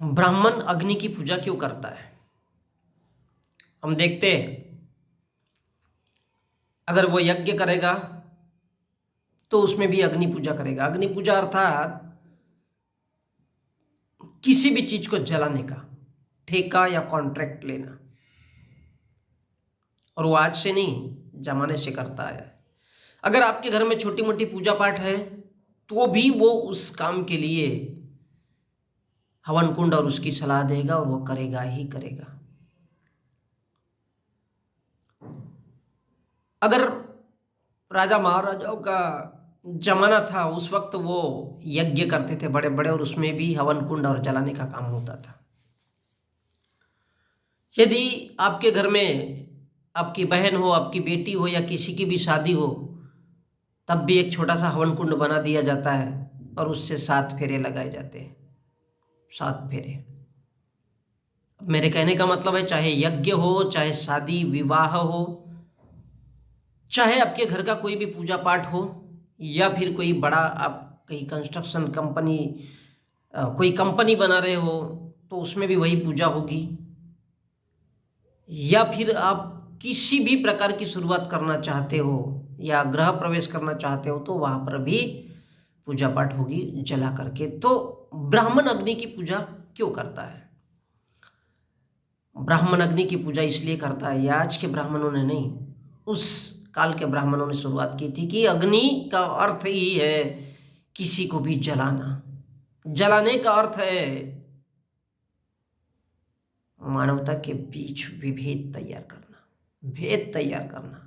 ब्राह्मण अग्नि की पूजा क्यों करता है? हम देखते हैं, अगर वो यज्ञ करेगा तो उसमें भी अग्नि पूजा करेगा। अग्नि पूजा अर्थात किसी भी चीज को जलाने का ठेका या कॉन्ट्रैक्ट लेना, और वो आज से नहीं जमाने से करता आया है। अगर आपके घर में छोटी मोटी पूजा पाठ है तो भी वो उस काम के लिए हवन कुंड और उसकी सलाह देगा और वो करेगा ही करेगा। अगर राजा महाराजाओं का जमाना था, उस वक्त वो यज्ञ करते थे बड़े बड़े, और उसमें भी हवन कुंड और जलाने का काम होता था। यदि आपके घर में आपकी बहन हो, आपकी बेटी हो, या किसी की भी शादी हो, तब भी एक छोटा सा हवन कुंड बना दिया जाता है और उससे 7 फेरे लगाए जाते हैं। 7 फेरे। मेरे कहने का मतलब है, चाहे यज्ञ हो, चाहे शादी विवाह हो, चाहे आपके घर का कोई भी पूजा पाठ हो, या फिर कोई बड़ा आप कहीं कंस्ट्रक्शन कंपनी कोई कंपनी बना रहे हो तो उसमें भी वही पूजा होगी, या फिर आप किसी भी प्रकार की शुरुआत करना चाहते हो या गृह प्रवेश करना चाहते हो तो वहां पर भी पूजा पाठ होगी जला करके। तो ब्राह्मण अग्नि की पूजा क्यों करता है? ब्राह्मण अग्नि की पूजा इसलिए करता है, या आज के ब्राह्मणों ने नहीं, उस काल के ब्राह्मणों ने शुरुआत की थी कि अग्नि का अर्थ ही है किसी को भी जलाना। जलाने का अर्थ है मानवता के बीच विभेद तैयार करना, भेद तैयार करना,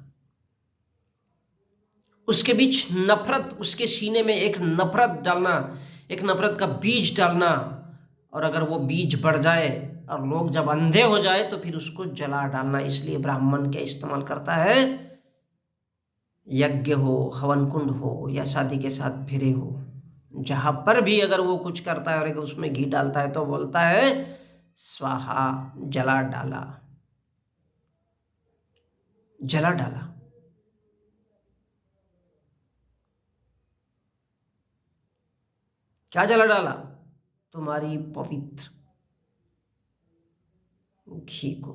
उसके बीच नफरत, उसके सीने में एक नफरत डालना, एक नफरत का बीज डालना, और अगर वो बीज बढ़ जाए और लोग जब अंधे हो जाए तो फिर उसको जला डालना। इसलिए ब्राह्मण क्या इस्तेमाल करता है? यज्ञ हो, हवन कुंड हो, या शादी के साथ फेरे हो, जहां पर भी अगर वो कुछ करता है और अगर उसमें घी डालता है तो बोलता है स्वाहा, जला डाला, जला डाला। क्या जला डाला? तुम्हारी पवित्र घी को,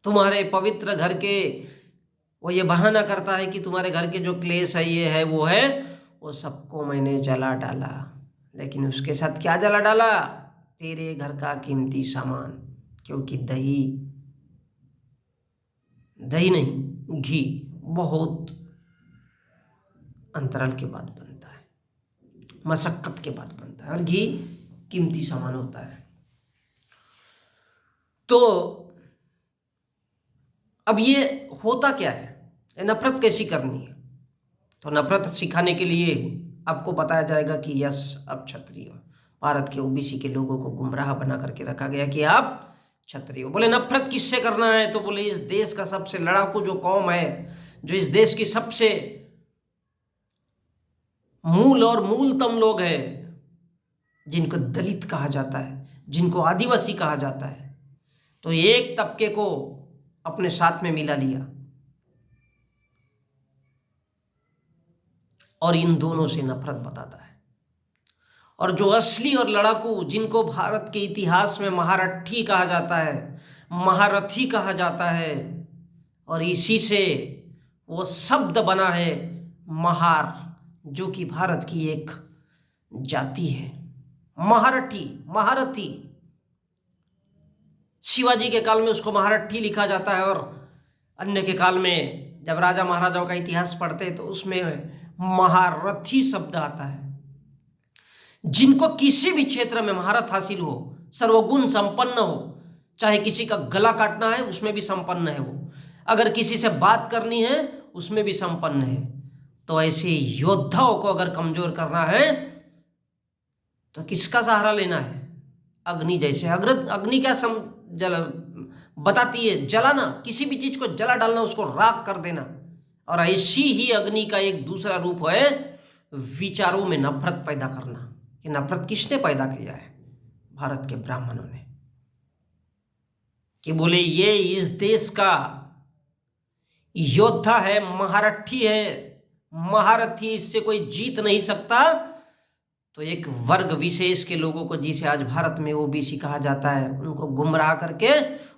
तुम्हारे पवित्र घर के। वो ये बहाना करता है कि तुम्हारे घर के जो क्लेश है, ये है वो है, वो सबको मैंने जला डाला। लेकिन उसके साथ क्या जला डाला? तेरे घर का कीमती सामान। क्योंकि दही, दही नहीं, घी बहुत अंतराल के बाद बनता है, मशक्कत के बाद बनता है, और घी कीमती सामान होता है। तो अब ये होता क्या है, ये नफरत कैसी करनी है? तो नफरत सिखाने के लिए आपको बताया जाएगा कि यस, अब क्षत्रिय, भारत के ओबीसी के लोगों को गुमराह बना करके रखा गया कि आप क्षत्रिय हो। बोले नफरत किससे करना है? तो बोले इस देश का सबसे लड़ाकू जो कौम है, जो इस देश की सबसे मूल और मूलतम लोग हैं, जिनको दलित कहा जाता है, जिनको आदिवासी कहा जाता है, तो एक तबके को अपने साथ में मिला लिया और इन दोनों से नफरत बताता है। और जो असली और लड़ाकू, जिनको भारत के इतिहास में महारथी कहा जाता है, महारथी कहा जाता है, और इसी से वो शब्द बना है महार, जो कि भारत की एक जाति है। महारथी, महारथी, शिवाजी के काल में उसको महारथी लिखा जाता है, और अन्य के काल में जब राजा महाराजाओं का इतिहास पढ़ते हैं तो उसमें महारथी शब्द आता है। जिनको किसी भी क्षेत्र में महारत हासिल हो, सर्वगुण संपन्न हो, चाहे किसी का गला काटना है उसमें भी संपन्न है वो, अगर किसी से बात करनी है उसमें भी संपन्न है, तो ऐसे योद्धाओं को अगर कमजोर करना है तो किसका सहारा लेना है? अग्नि जैसे। अग्नि क्या बताती है? जलाना, किसी भी चीज को जला डालना, उसको राख कर देना। और ऐसी ही अग्नि का एक दूसरा रूप है विचारों में नफरत पैदा करना। ये नफरत किसने पैदा किया है? भारत के ब्राह्मणों ने। कि बोले ये इस देश का योद्धा है, महारथी है, महारथी, इससे कोई जीत नहीं सकता, तो एक वर्ग विशेष के लोगों को, जिसे आज भारत में ओबीसी कहा जाता है, उनको गुमराह करके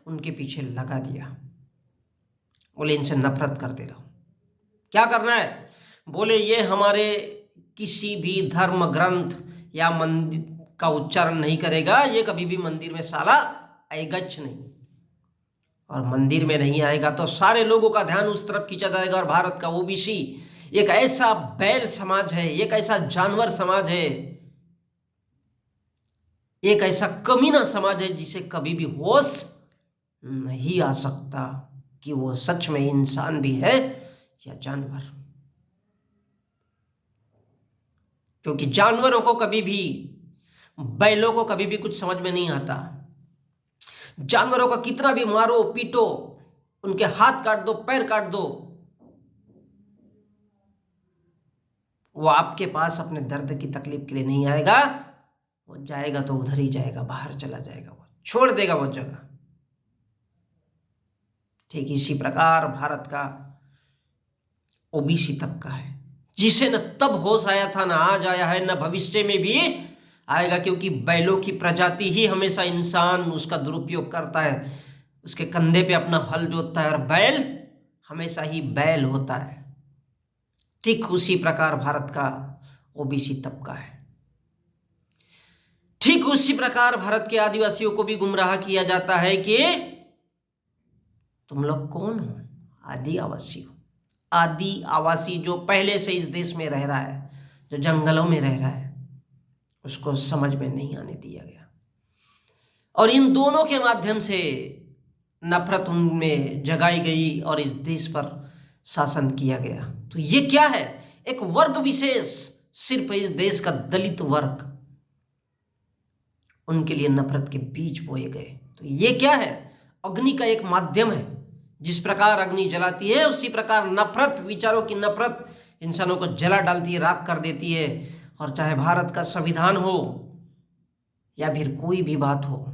उनके पीछे लगा दिया। बोले इनसे नफरत करते रहो। क्या करना है? बोले ये हमारे किसी भी धर्म ग्रंथ या मंदिर का उच्चारण नहीं करेगा, ये कभी भी मंदिर में साला आएगा नहीं, और मंदिर में नहीं आएगा तो सारे लोगों का ध्यान उस तरफ खींचा जाएगा। और भारत का ओबीसी एक ऐसा बैल समाज है, एक ऐसा जानवर समाज है, एक ऐसा कमीना समाज है जिसे कभी भी होश नहीं आ सकता कि वो सच में इंसान भी है या जानवर। क्योंकि जानवरों को कभी भी, बैलों को कभी भी कुछ समझ में नहीं आता। जानवरों का कितना भी मारो पीटो, उनके हाथ काट दो, पैर काट दो, वो आपके पास अपने दर्द की तकलीफ के लिए नहीं आएगा। वो जाएगा तो उधर ही जाएगा, बाहर चला जाएगा, वो छोड़ देगा वो जगह। ठीक इसी प्रकार भारत का ओबीसी तबका है, जिसे न तब होश आया था, न आज आया है, न भविष्य में भी आएगा। क्योंकि बैलों की प्रजाति ही हमेशा इंसान उसका दुरुपयोग करता है, उसके कंधे पे अपना हल जोतता है, और बैल हमेशा ही बैल होता है। ठीक उसी प्रकार भारत का ओबीसी तबका है। ठीक उसी प्रकार भारत के आदिवासियों को भी गुमराह किया जाता है कि तुम लोग कौन हो? आदिवासी हो। आदि आवासी जो पहले से इस देश में रह रहा है, जो जंगलों में रह रहा है, उसको समझ में नहीं आने दिया गया। और इन दोनों के माध्यम से नफरत उनमें जगाई गई और इस देश पर शासन किया गया। तो ये क्या है? एक वर्ग विशेष, सिर्फ इस देश का दलित वर्ग, उनके लिए नफरत के बीज बोए गए। तो ये क्या है? अग्नि का एक माध्यम है। जिस प्रकार अग्नि जलाती है, उसी प्रकार नफरत, विचारों की नफरत इंसानों को जला डालती है, राख कर देती है। और चाहे भारत का संविधान हो या फिर कोई भी बात हो,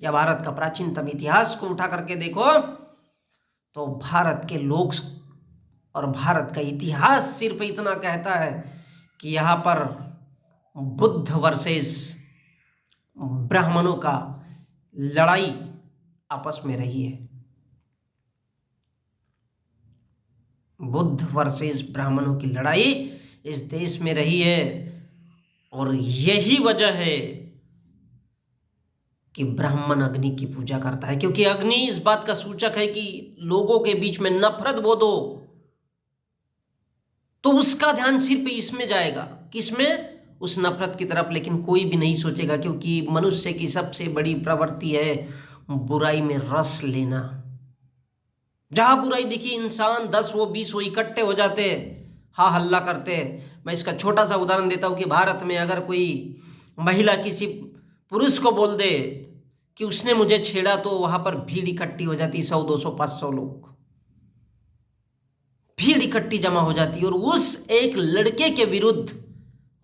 या भारत का प्राचीनतम इतिहास को उठा करके देखो, तो भारत के लोग और भारत का इतिहास सिर्फ इतना कहता है कि यहाँ पर बुद्ध वर्सेस ब्राह्मणों का लड़ाई आपस में रही है। बुद्ध वर्सेस ब्राह्मणों की लड़ाई इस देश में रही है, और यही वजह है कि ब्राह्मण अग्नि की पूजा करता है। क्योंकि अग्नि इस बात का सूचक है कि लोगों के बीच में नफरत बो दो, तो उसका ध्यान सिर्फ इसमें जाएगा। किसमें? उस नफरत की तरफ। लेकिन कोई भी नहीं सोचेगा, क्योंकि मनुष्य की सबसे बड़ी प्रवृत्ति है बुराई में रस लेना। जहां बुराई दिखी, इंसान 10 हो 20 हो इकट्ठे हो जाते, हा हल्ला करते। मैं इसका छोटा सा उदाहरण देता हूं कि भारत में अगर कोई महिला किसी पुरुष को बोल दे कि उसने मुझे छेड़ा, तो वहां पर भीड़ इकट्ठी हो जाती, 100 200 500 लोग, भीड़ इकट्ठी जमा हो जाती। और उस एक लड़के के विरुद्ध,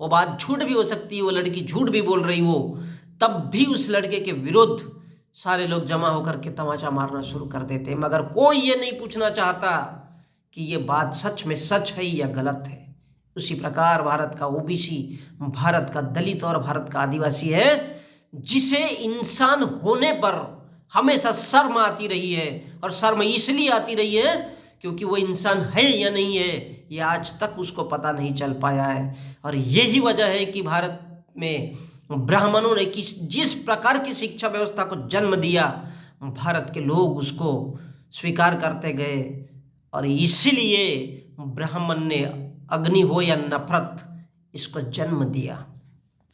वो बात झूठ भी हो सकती है, वो लड़की झूठ भी बोल रही हो, तब भी उस लड़के के विरुद्ध सारे लोग जमा होकर के तमाचा मारना शुरू कर देते। मगर कोई ये नहीं पूछना चाहता कि ये बात सच में सच है या गलत है। उसी प्रकार भारत का ओबीसी, भारत का दलित और भारत का आदिवासी है, जिसे इंसान होने पर हमेशा शर्म आती रही है। और शर्म इसलिए आती रही है क्योंकि वो इंसान है या नहीं है, ये आज तक उसको पता नहीं चल पाया है। और यही वजह है कि भारत में ब्राह्मणों ने जिस प्रकार की शिक्षा व्यवस्था को जन्म दिया, भारत के लोग उसको स्वीकार करते गए। और इसीलिए ब्राह्मण ने अग्नि हो या नफरत, इसको जन्म दिया।